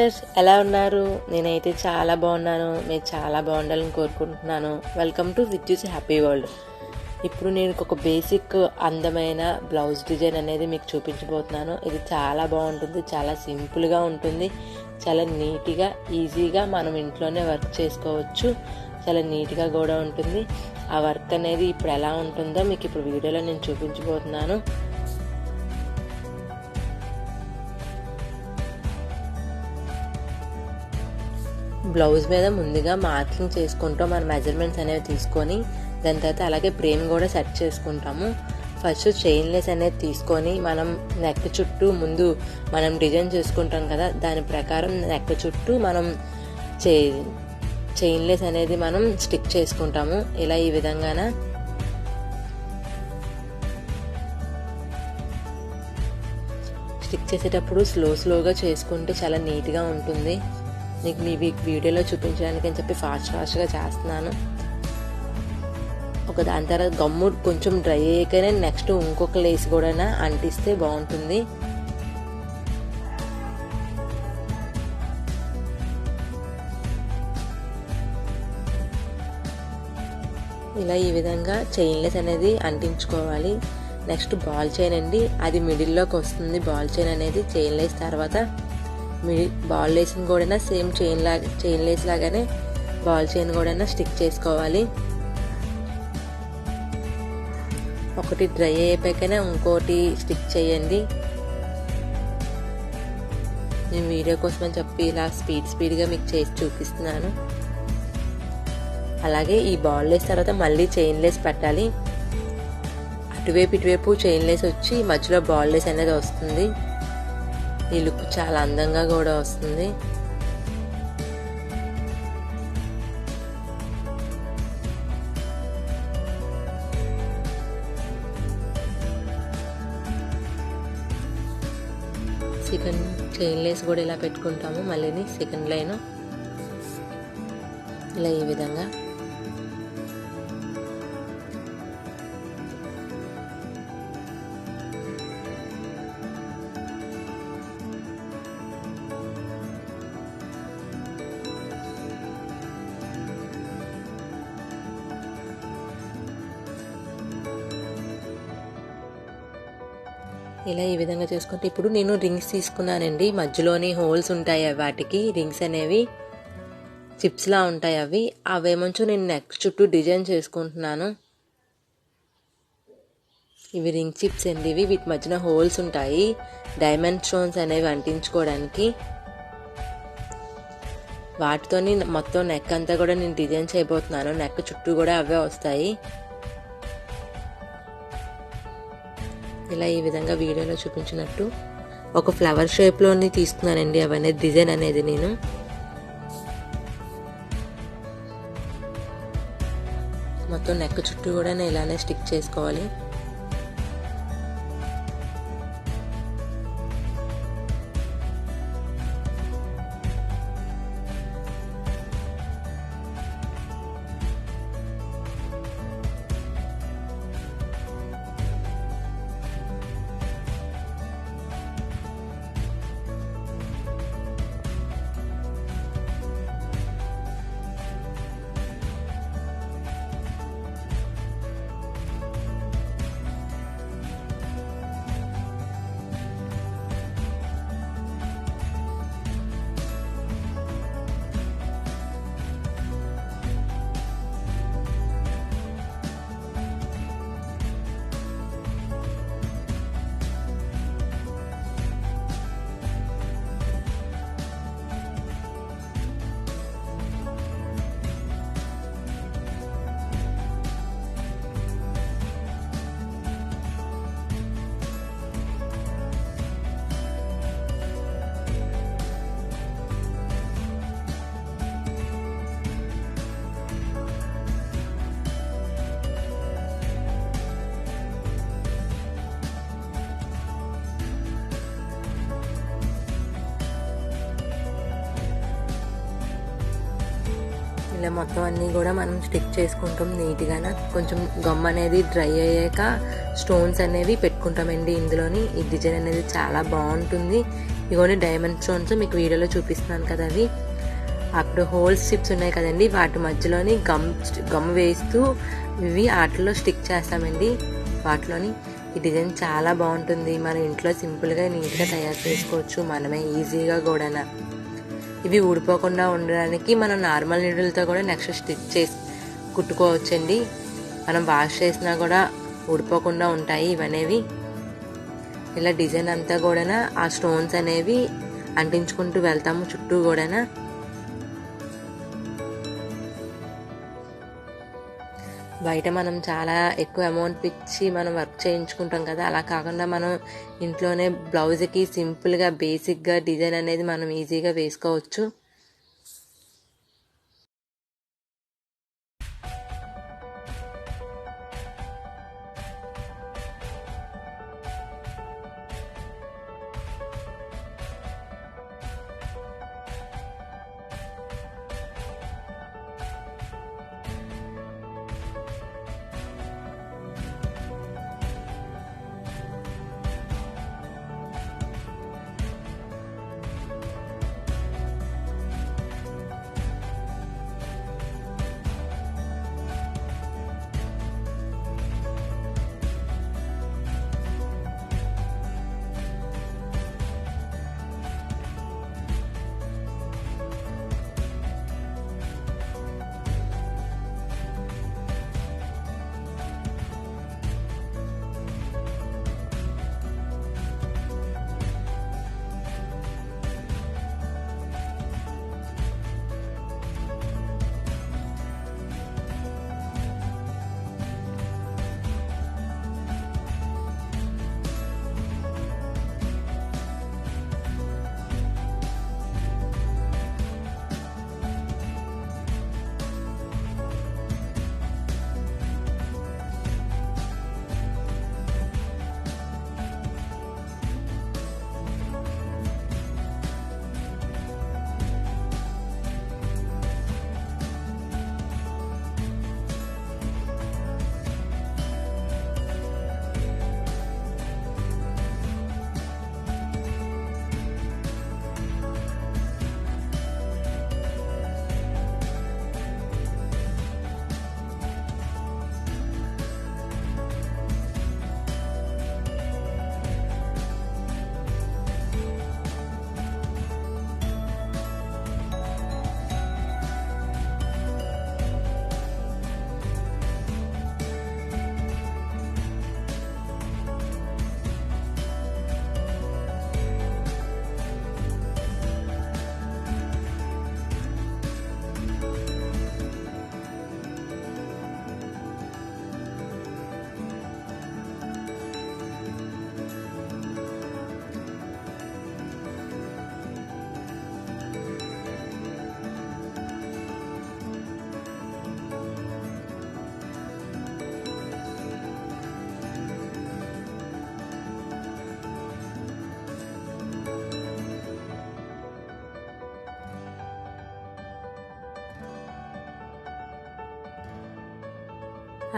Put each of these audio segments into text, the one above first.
Sisters, ఎలా ఉన్నారు? నేనైతే చాలా బాగున్నాను. మీరు చాలా బాగుండాలని కోరుకుంటున్నాను. వెల్కమ్ టు విద్యుత్ హ్యాపీ వరల్డ్. ఇప్పుడు నేను ఒక బేసిక్ అందమైన బ్లౌజ్ డిజైన్ అనేది మీకు చూపించబోతున్నాను. ఇది చాలా బాగుంటుంది, చాలా సింపుల్గా ఉంటుంది, చాలా నీట్గా ఈజీగా మనం ఇంట్లోనే వర్క్ చేసుకోవచ్చు. చాలా నీట్గా కూడా ఉంటుంది. ఆ వర్క్ అనేది ఇప్పుడు ఎలా ఉంటుందో మీకు ఇప్పుడు వీడియోలో నేను చూపించబోతున్నాను. బ్లౌజ్ మీద ముందుగా మార్కింగ్ చేసుకుంటాం, మన మెజర్మెంట్స్ అనేవి తీసుకొని దాని తర్వాత అలాగే ఫ్రేమ్ కూడా సెట్ చేసుకుంటాము. ఫస్ట్ చైన్లెస్ అనేది తీసుకొని మనం నెక్ చుట్టూ ముందు మనం డిజైన్ చేసుకుంటాం కదా, దాని ప్రకారం నెక్ చుట్టూ మనం చైన్లెస్ అనేది మనం స్టిక్ చేసుకుంటాము. ఇలా ఈ విధంగాన స్టిక్ చేసేటప్పుడు స్లోగా చేసుకుంటే చాలా నీట్గా ఉంటుంది. నీకు మీ వీడియోలో చూపించడానికి అని చెప్పి ఫాస్ట్గా చేస్తున్నాను. దాని తర్వాత గమ్ము కొంచెం డ్రై అయ్యాకనే నెక్స్ట్ ఇంకొక లేస్ కూడా అంటిస్తే బాగుంటుంది. ఇలా ఈ విధంగా చైన్లెస్ అనేది అంటించుకోవాలి. నెక్స్ట్ బాల్ చైన్ అండి, అది మిడిల్లోకి వస్తుంది. బాల్ చైన్ అనేది చైన్లెస్ తర్వాత బాల్ లేస్ని కూడా సేమ్ చైన్ లేస్ లాగానే బాల్ చైన్ కూడా స్టిక్ చేసుకోవాలి. ఒకటి డ్రై అయిపోయాకనే ఇంకోటి స్టిక్ చేయండి. నేను వీడియో కోసం అని చెప్పి ఇలా స్పీడ్గా మీకు చేసి చూపిస్తున్నాను. అలాగే ఈ బాల్ లేస్ తర్వాత మళ్ళీ చైన్ లేస్ పెట్టాలి. అటువైపు ఇటువైపు చైన్ లేస్ వచ్చి మధ్యలో బాల్ లేస్ అనేది వస్తుంది. ఈ లుక్ చాలా అందంగా కూడా వస్తుంది. సెకండ్ చైన్ లేస్ కూడా ఇలా పెట్టుకుంటాము. మళ్ళీ సెకండ్ లైన్ ఇలా ఈ విధంగా ఈ విధంగా చేసుకుంటే ఇప్పుడు నేను రింగ్స్ తీసుకున్నానండి. మధ్యలోని హోల్స్ ఉంటాయి, వాటికి రింగ్స్ అనేవి చిప్స్లా ఉంటాయి. అవేమంచో నేను నెక్ చుట్టూ డిజైన్ చేసుకుంటున్నాను. ఇవి రింగ్ చిప్స్ అండి. వీటి మధ్యన హోల్స్ ఉంటాయి, డైమండ్ స్టోన్స్ అనేవి అంటించుకోవడానికి. వాటితోని మొత్తం నెక్ అంతా కూడా నేను డిజైన్ చేయబోతున్నాను. నెక్ చుట్టూ కూడా అవే వస్తాయి. ఇలా ఈ విధంగా వీడియోలో చూపించినట్టు ఒక ఫ్లవర్ షేప్లోని తీసుకున్నానండి అవన్నీ డిజైన్ అనేది. నేను మొత్తం నెక్ చుట్టూ కూడా ఇలానే స్టిక్ చేసుకోవాలి. ఇలా మొత్తం అన్నీ కూడా మనం స్టిక్ చేసుకుంటాం నీట్గా. కొంచెం గమ్ అనేది డ్రై అయ్యాక స్టోన్స్ అనేవి పెట్టుకుంటామండి ఇందులోని. ఈ డిజైన్ అనేది చాలా బాగుంటుంది. ఇగోని డైమండ్ స్టోన్స్ మీకు వీడియోలో చూపిస్తున్నాను కదా అవి. అప్పుడు హోల్స్ చిప్స్ ఉన్నాయి కదండి, వాటి మధ్యలోని గమ్ వేస్తూ ఇవి వాటిలో స్టిక్ చేస్తామండి వాటిలోని. ఈ డిజైన్ చాలా బాగుంటుంది, మన ఇంట్లో సింపుల్గా నీట్గా తయారు చేసుకోవచ్చు మనమే ఈజీగా కూడా. ఇవి ఊడిపోకుండా ఉండడానికి మనం నార్మల్ నీడిల్తో కూడా నెక్స్ట్ స్టిచ్ చేసి కుట్టుకోవచ్చండి. మనం వాష్ చేసినా కూడా ఊడిపోకుండా ఉంటాయి ఇవనేవి. ఇలా డిజైన్ అంతా కూడా ఆ స్టోన్స్ అనేవి అంటించుకుంటూ వెళ్తాము చుట్టూ కూడా. బయట మనం చాలా ఎక్కువ అమౌంట్ ఇచ్చి మనం వర్క్ చేయించుకుంటాం కదా, అలా కాకుండా మనం ఇంట్లోనే బ్లౌజ్కి సింపుల్గా బేసిక్గా డిజైన్ అనేది మనం ఈజీగా వేసుకోవచ్చు.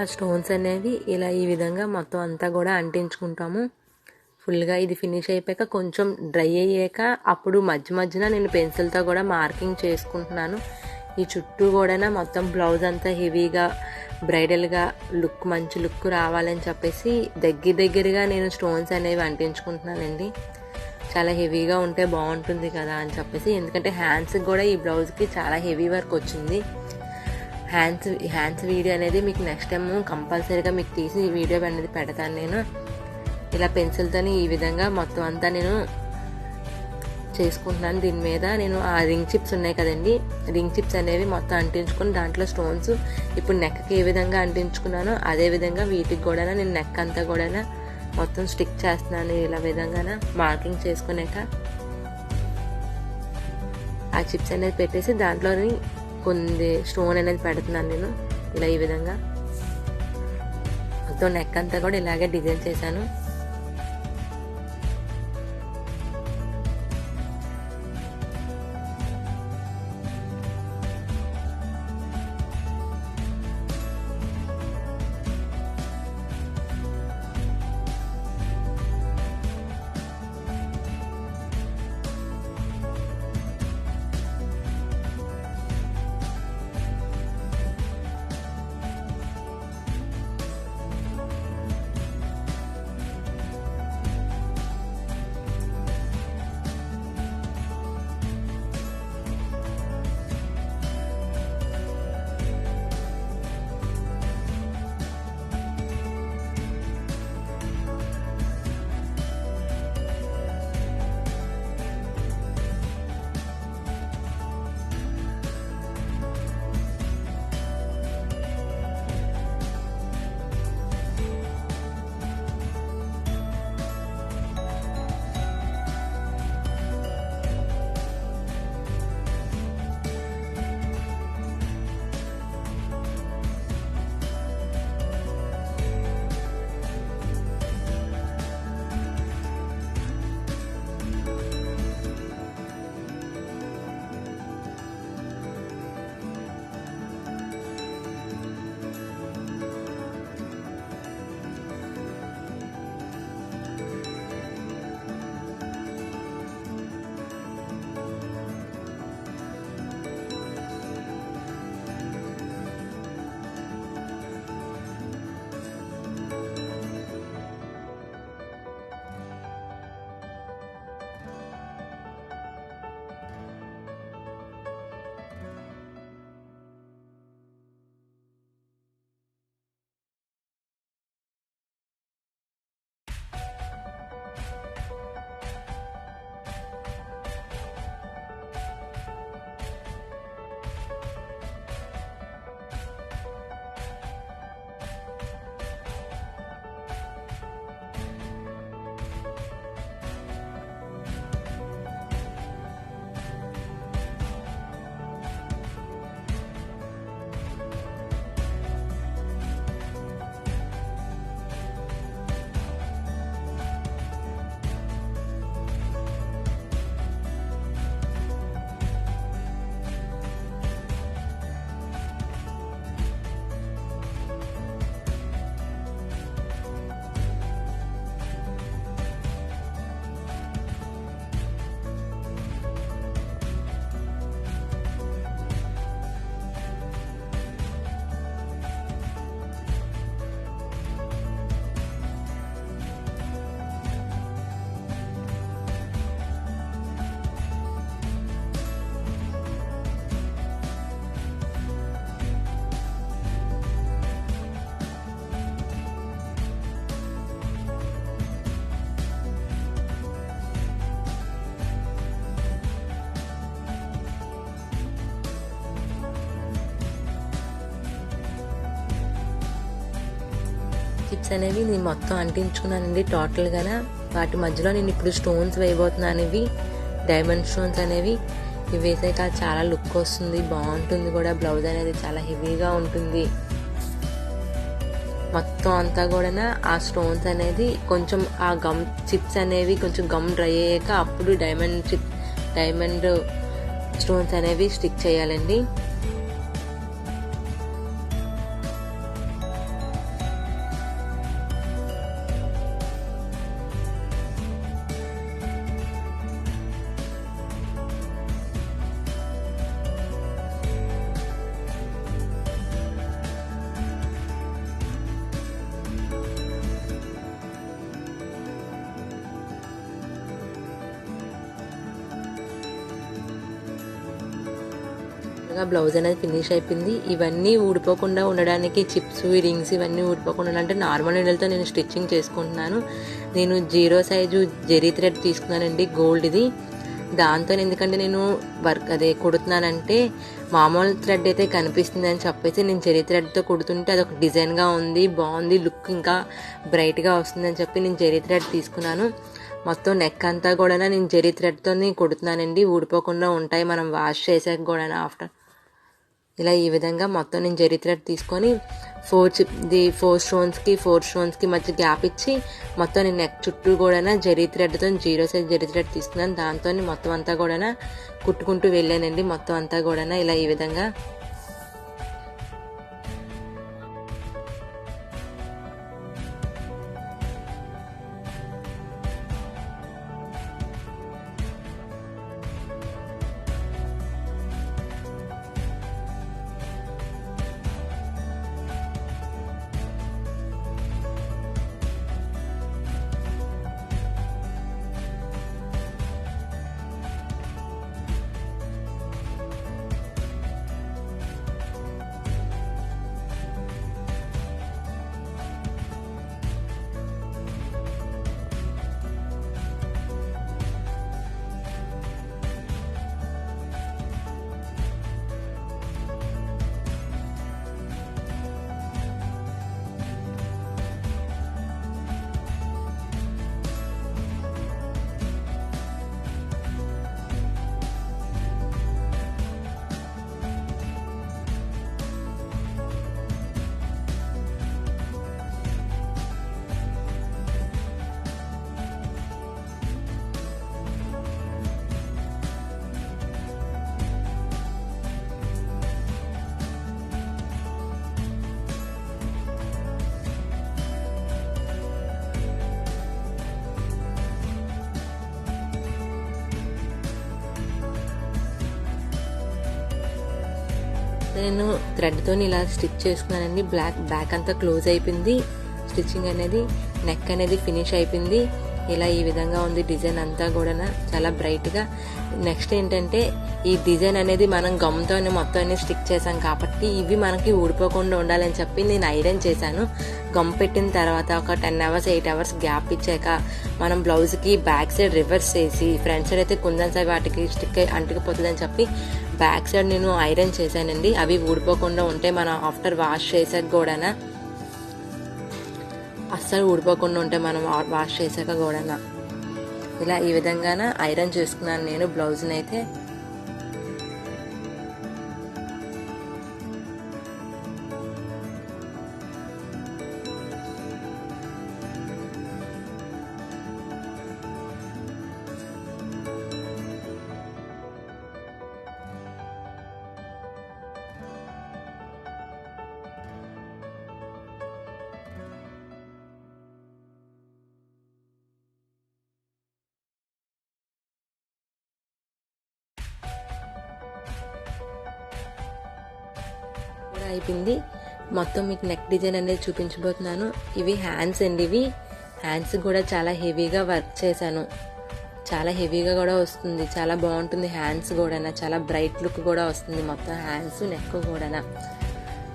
ఆ స్టోన్స్ అనేవి ఇలా ఈ విధంగా మొత్తం అంతా కూడా అంటించుకుంటాము. ఫుల్గా ఇది ఫినిష్ అయిపోయాక కొంచెం డ్రై అయ్యాక అప్పుడు మధ్య మధ్యన నేను పెన్సిల్తో కూడా మార్కింగ్ చేసుకుంటున్నాను. ఈ చుట్టూ కూడా మొత్తం బ్లౌజ్ అంతా హెవీగా బ్రైడల్గా మంచి లుక్ రావాలని చెప్పేసి దగ్గరగా నేను స్టోన్స్ అనేవి అంటించుకుంటున్నానండి. చాలా హెవీగా ఉంటే బాగుంటుంది కదా అని చెప్పేసి, ఎందుకంటే హ్యాండ్స్కి కూడా ఈ బ్లౌజ్కి చాలా హెవీ వర్క్ వచ్చింది. హ్యాండ్స్ వీడియో అనేది మీకు నెక్స్ట్ టైం కంపల్సరీగా మీకు తీసి వీడియో అనేది పెడతాను నేను. ఇలా పెన్సిల్తోని ఈ విధంగా మొత్తం అంతా నేను చేసుకుంటున్నాను. దీని మీద నేను ఆ రింగ్ చిప్స్ ఉన్నాయి కదండి, రింగ్ చిప్స్ అనేవి మొత్తం అంటించుకొని దాంట్లో స్టోన్స్ ఇప్పుడు నెక్కి ఏ విధంగా అంటించుకున్నానో అదే విధంగా వీటికి కూడా నేను నెక్ అంతా కూడా మొత్తం స్టిక్ చేస్తున్నాను. ఇలా విధంగా మార్కింగ్ చేసుకున్నాక ఆ చిప్స్ అనేది పెట్టేసి దాంట్లోని కొన్ని స్టోన్ అనేది పెడుతున్నాను నేను. ఇలా ఈ విధంగా మొత్తం నెక్ అంతా కూడా ఇలాగే డిజైన్ చేశాను. చిప్స్ అనేవి నేను మొత్తం అంటించుకున్నానండి టోటల్గా. వాటి మధ్యలో నేను ఇప్పుడు స్టోన్స్ వేయబోతున్నాను. ఇవి డైమండ్ స్టోన్స్ అనేవి. ఇవి వేసాక చాలా లుక్ వస్తుంది, బాగుంటుంది కూడా. బ్లౌజ్ అనేది చాలా హెవీగా ఉంటుంది. మొత్తం అంతా కూడా ఆ స్టోన్స్ అనేది కొంచెం ఆ గమ్ చిప్స్ అనేవి కొంచెం గమ్ డ్రై అయ్యాక అప్పుడు డైమండ్ స్టోన్స్ అనేవి స్టిక్ చేయాలండి. బ్లౌజ్ అనేది ఫినిష్ అయిపోయింది. ఇవన్నీ ఊడిపోకుండా ఉండడానికి చిప్స్, రింగ్స్ ఇవన్నీ ఊడిపోకుండా అంటే నార్మల్ నీడలతో నేను స్టిచ్చింగ్ చేసుకుంటున్నాను. నేను 0 సైజు జెరీ థ్రెడ్ తీసుకున్నానండి, గోల్డ్ ఇది. దాంతో ఎందుకంటే నేను కుడుతున్నానంటే మామూలు థ్రెడ్ అయితే కనిపిస్తుంది అని చెప్పేసి నేను జెరీ థ్రెడ్తో కుడుతుంటే అదొక డిజైన్గా ఉంది, బాగుంది, లుక్ ఇంకా బ్రైట్గా వస్తుంది అని చెప్పి నేను జెరీ థ్రెడ్ తీసుకున్నాను. మొత్తం నెక్ అంతా కూడా నేను జెరీ థ్రెడ్తో కుడుతున్నానండి, ఊడిపోకుండా ఉంటాయి మనం వాష్ చేసాక కూడా ఆఫ్టర్. ఇలా ఈ విధంగా మొత్తం నేను జెరీ థ్రెడ్ తీసుకొని 4 స్టోన్స్కి మధ్య గ్యాప్ ఇచ్చి మొత్తం నేను నెక్ చుట్టూ కూడా జెరీ థ్రెడ్తో 0 సైజ్ జెరీ థ్రెడ్ తీసుకున్నాను. దాంతో మొత్తం అంతా కూడా కుట్టుకుంటూ వెళ్ళానండి. మొత్తం అంతా కూడా ఇలా ఈ విధంగా. నేను థ్రెడ్తో ఇలా స్టిచ్ చేసుకున్నానండి. బ్యాక్ అంతా క్లోజ్ అయిపోయింది స్టిచ్చింగ్ అనేది. నెక్ అనేది ఫినిష్ అయిపోయింది. ఇలా ఈ విధంగా ఉంది డిజైన్ అంతా కూడా చాలా బ్రైట్గా. నెక్స్ట్ ఏంటంటే ఈ డిజైన్ అనేది మనం గమ్తోనే మొత్తం స్టిక్ చేసాం కాబట్టి ఇవి మనకి ఊడిపోకుండా ఉండాలని చెప్పి నేను ఐరన్ చేశాను. గమ్ పెట్టిన తర్వాత ఒక 10 hours 8 hours గ్యాప్ ఇచ్చాక మనం బ్లౌజ్కి బ్యాక్ సైడ్ రివర్స్ చేసి ఫ్రంట్ సైడ్ అయితే కుందన్స్ అవి వాటికి స్టిక్ అంటుకుపోతుందని చెప్పి బ్యాక్ సైడ్ నేను ఐరన్ చేశానండి. అవి ఊడిపోకుండా ఉంటే మనం ఆఫ్టర్ వాష్ చేసాక కూడా అస్సలు ఊడిపోకుండా ఉంటే మనం వాష్ చేసాక కూడా ఇలా ఈ విధంగా ఐరన్ చేసుకున్నాను నేను బ్లౌజ్ని అయితే. అయిపోయింది. మొత్తం మీకు నెక్ డిజైన్ అనేది చూపించబోతున్నాను. ఇవి హ్యాండ్స్ అండి. ఇవి హ్యాండ్స్ కూడా చాలా హెవీగా వర్క్ చేశాను. చాలా హెవీగా కూడా వస్తుంది, చాలా బాగుంటుంది. హ్యాండ్స్ కూడా చాలా బ్రైట్ లుక్ కూడా వస్తుంది. మొత్తం హ్యాండ్స్ నెక్ కూడా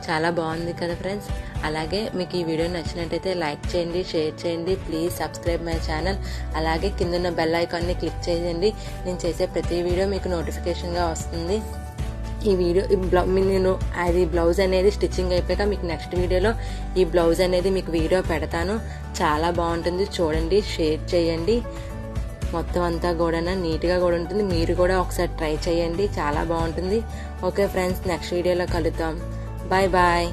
చాలా బాగుంది కదా ఫ్రెండ్స్. అలాగే మీకు ఈ వీడియో నచ్చినట్టయితే లైక్ చేయండి, షేర్ చేయండి, ప్లీజ్ సబ్స్క్రైబ్ మై ఛానల్. అలాగే కింద బెల్ ఐకాన్ని క్లిక్ చేయండి. నేను చేసే ప్రతి వీడియో మీకు నోటిఫికేషన్గా వస్తుంది. ఈ వీడియో నేను అది బ్లౌజ్ అనేది స్టిచ్చింగ్ అయిపోయాక మీకు నెక్స్ట్ వీడియోలో ఈ బ్లౌజ్ అనేది మీకు వీడియో పెడతాను. చాలా బాగుంటుంది, చూడండి, షేర్ చేయండి. మొత్తం అంతా కూడా నీట్గా కూడా ఉంటుంది. మీరు కూడా ఒకసారి ట్రై చేయండి, చాలా బాగుంటుంది. ఓకే ఫ్రెండ్స్, నెక్స్ట్ వీడియోలో కలుద్దాం. Bye bye.